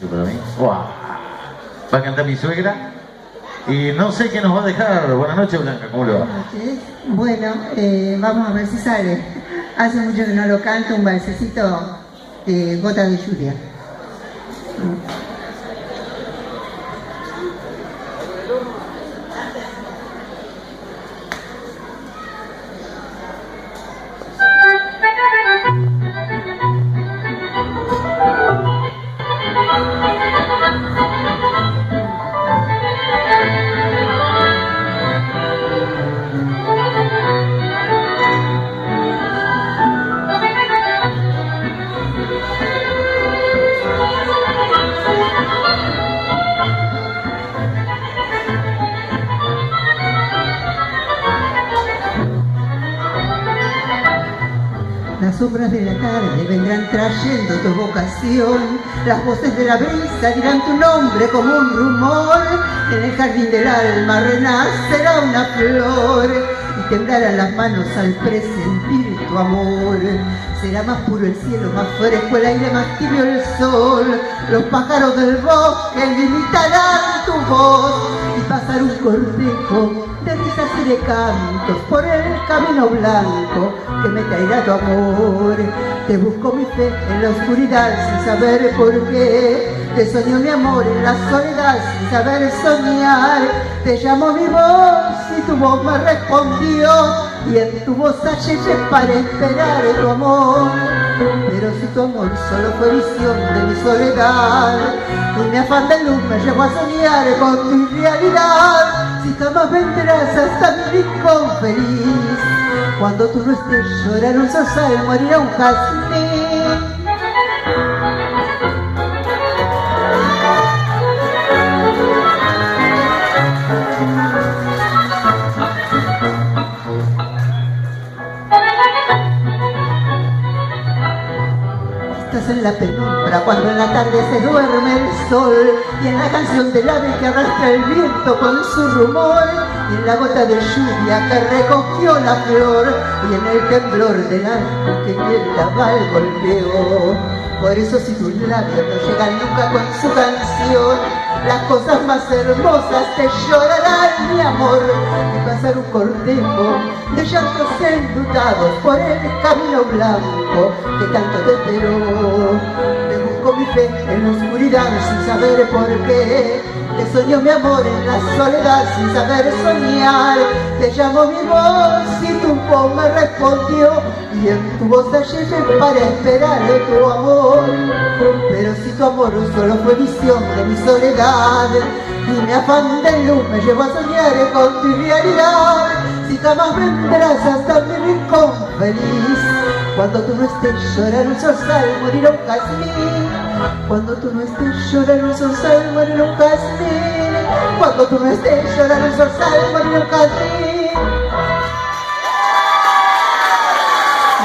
Para mí. ¡Wow! Va a cantar mi suegra. Y no sé qué nos va a dejar. Buenas noches, Blanca, ¿cómo le va? Buenas noches. Bueno, vamos a ver si sale. Hace mucho que no lo canto, un balsecito de Gota de Lluvia. Las sombras de la tarde vendrán trayendo tu vocación, las voces de la brisa dirán tu nombre como un rumor, en el jardín del alma renacerá una flor y temblarán las manos al presentir tu amor. Será más puro el cielo, más fresco el aire, más tibio el sol, los pájaros del bosque imitarán tu voz y pasar un cortejo de risas y de cantos por el camino blanco que me traerá tu amor. Te busco mi fe en la oscuridad sin saber por qué, te soñó mi amor en la soledad sin saber soñar. Te llamó mi voz y tu voz me respondió y en tu voz hallé para esperar tu amor. Pero si tu amor solo fue visión de mi soledad y mi afán de luz me llevó a soñar con tu realidad, si jamás vendrás hasta mi rincón feliz, cuando tú no estés llorará un zorzal, morirá un jazmín. Estás en la penumbra cuando en la tarde se duerme el sol, y en la canción del ave que arrastra el viento con su rumor, y en la gota de lluvia que recogió la flor, y en el temblor del arco que el vendaval golpeó. Por eso si tus labios no llegan nunca con su canción, las cosas más hermosas te llorarán, mi amor, y pasar un cortejo de llantos enlutados por el camino blanco que tanto te esperó. Te busco mi fe en la oscuridad sin saber por qué, te soñó mi amor en la soledad sin saber soñar. Te llamó mi voz y tu voz me respondió y en tu voz hallé para esperar tu amor. Pero si tu amor solo fue visión de mi soledad y mi afán de luz me llevó a soñar con tu realidad, si jamás vendrás hasta mi rincón feliz, cuando tú no estés llorar un zorzal, morirá un jazmín. Cuando tú no estés llorar un zorzal, morirá un jazmín. Cuando tú no estés llorar un zorzal, morirá un jazmín.